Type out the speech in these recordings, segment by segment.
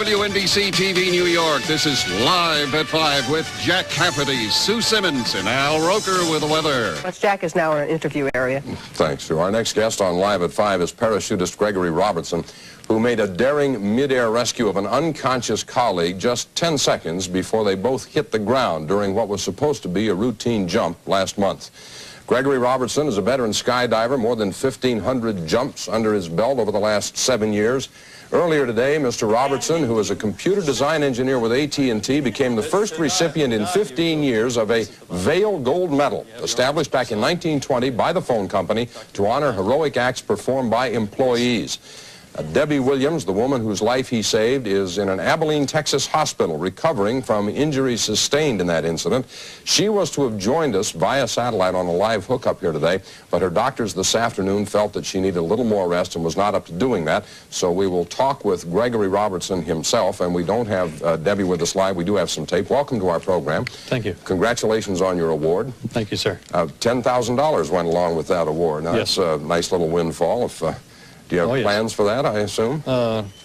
WNBC TV New York. This is Live at 5 with Jack Cafferty, Sue Simmons, and Al Roker with the weather. Jack is now in an interview area. Thanks, Sue. Our next guest on Live at 5 is parachutist Gregory Robertson, who made a daring mid-air rescue of an unconscious colleague just 10 seconds before they both hit the ground during what was supposed to be a routine jump last month. Gregory Robertson is a veteran skydiver, more than 1,500 jumps under his belt over the last 7 years. Earlier today, Mr. Robertson, who is a computer design engineer with AT&T, became the first recipient in 15 years of a Vail Gold Medal, established back in 1920 by the phone company to honor heroic acts performed by employees. Debbie Williams, the woman whose life he saved, is in an Abilene, Texas hospital recovering from injuries sustained in that incident. She was to have joined us via satellite on a live hookup here today, but her doctors this afternoon felt that she needed a little more rest and was not up to doing that. So we will talk with Gregory Robertson himself, and we don't have Debbie with us live. We do have some tape. Welcome to our program. Thank you. Congratulations on your award. Thank you, sir. $10,000 went along with that award. Now, yes. That's a nice little windfall. Do you have plans for that, I assume?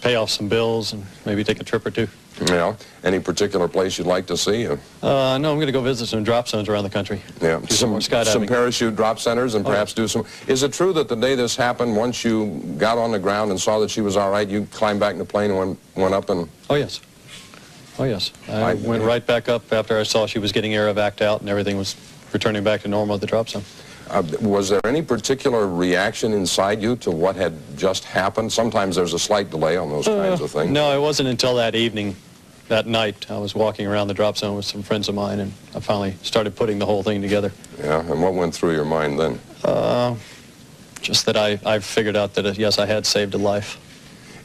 Pay off some bills and maybe take a trip or two. Yeah. Any particular place you'd like to see? No, I'm going to go visit some drop zones around the country. Yeah. Some parachute drop centers and perhaps do some... Is it true that the day this happened, once you got on the ground and saw that she was all right, you climbed back in the plane and went up and... Oh, yes. Oh, yes. I went right back up after I saw she was getting air evac out and everything was returning back to normal at the drop zone. Was there any particular reaction inside you to what had just happened? Sometimes there's a slight delay on those kinds of things. No, it wasn't until that evening, that night. I was walking around the drop zone with some friends of mine, and I finally started putting the whole thing together. Yeah, and what went through your mind then? Just that I figured out that, yes, I had saved a life.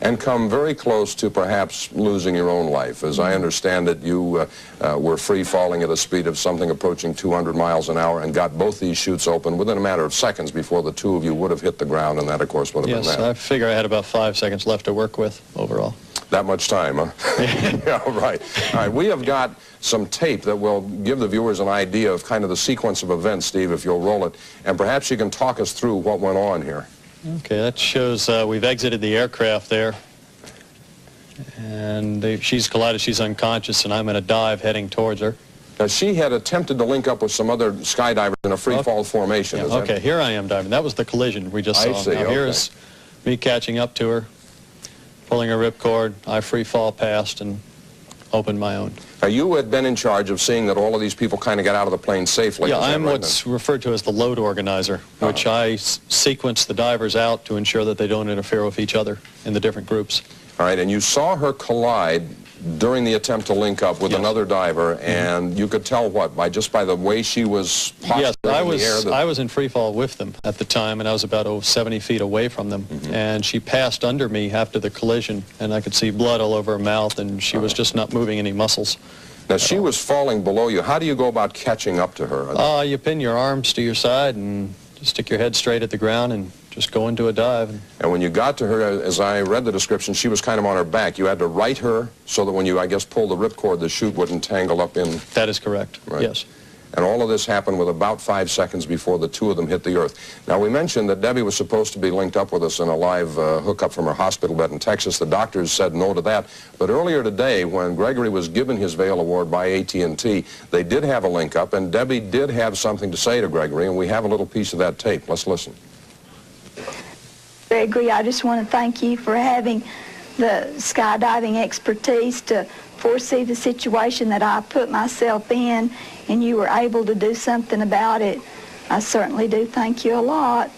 And come very close to perhaps losing your own life. As I understand it, you were free-falling at a speed of something approaching 200 miles an hour and got both these chutes open within a matter of seconds before the two of you would have hit the ground, and that, of course, would have been that. Yes, I figure I had about 5 seconds left to work with overall. That much time, huh? Yeah, right. All right, we have got some tape that will give the viewers an idea of kind of the sequence of events, Steve, if you'll roll it. And perhaps you can talk us through what went on here. Okay, that shows we've exited the aircraft there, and she's collided, she's unconscious, and I'm in a dive heading towards her. Now, she had attempted to link up with some other skydivers in a free-fall formation. Yeah, okay, here I am diving. That was the collision we just saw. I see, now, here's me catching up to her, pulling her ripcord. I free-fall past and opened my own. Now, you had been in charge of seeing that all of these people kind of got out of the plane safely. Yeah, I'm what's referred to as the load organizer, which I sequence the divers out to ensure that they don't interfere with each other in the different groups. All right, and you saw her collide during the attempt to link up with another diver, and you could tell what, by the way she was postured in the air? I was in free fall with them at the time, and I was about 70 feet away from them, and she passed under me after the collision, and I could see blood all over her mouth, and she was just not moving any muscles. Now, she was falling below you. How do you go about catching up to her? You pin your arms to your side and just stick your head straight at the ground and just go into a dive. And when you got to her, as I read the description, she was kind of on her back. You had to right her so that when you, I guess, pulled the ripcord, the chute wouldn't tangle up in... That is correct, yes. And all of this happened with about 5 seconds before the two of them hit the earth. Now, we mentioned that Debbie was supposed to be linked up with us in a live hookup from her hospital bed in Texas. The doctors said no to that. But earlier today, when Gregory was given his Vail Award by AT&T, they did have a link up, and Debbie did have something to say to Gregory, and we have a little piece of that tape. Let's listen. Gregory, I just want to thank you for having the skydiving expertise to foresee the situation that I put myself in, and you were able to do something about it. I certainly do thank you a lot.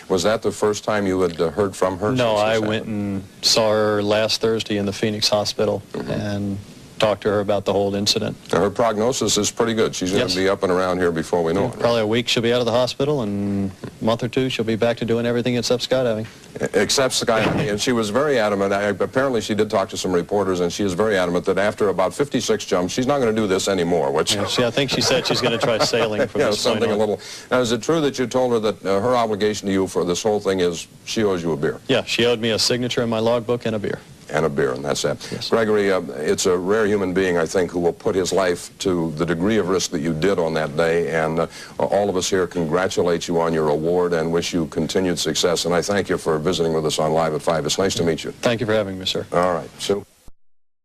Was that the first time you had heard from her? No, I went and saw her last Thursday in the Phoenix hospital and talked to her about the whole incident. Now, her prognosis is pretty good. She's going to be up and around here before we know it. Probably a week she'll be out of the hospital, and a month or two she'll be back to doing everything except skydiving. Except skydiving. And she was very adamant. Apparently she did talk to some reporters, and she is very adamant that after about 56 jumps, she's not going to do this anymore. Which I think she said she's going to try sailing from this something point on. a little. Now, is it true that you told her that her obligation to you for this whole thing is she owes you a beer? Yeah, she owed me a signature in my logbook and a beer. And a beer, and that's that. Yes. Gregory, it's a rare human being, I think, who will put his life to the degree of risk that you did on that day, and all of us here congratulate you on your award and wish you continued success, and I thank you for visiting with us on Live at 5. It's nice to meet you. Thank you for having me, sir. All right. Sue?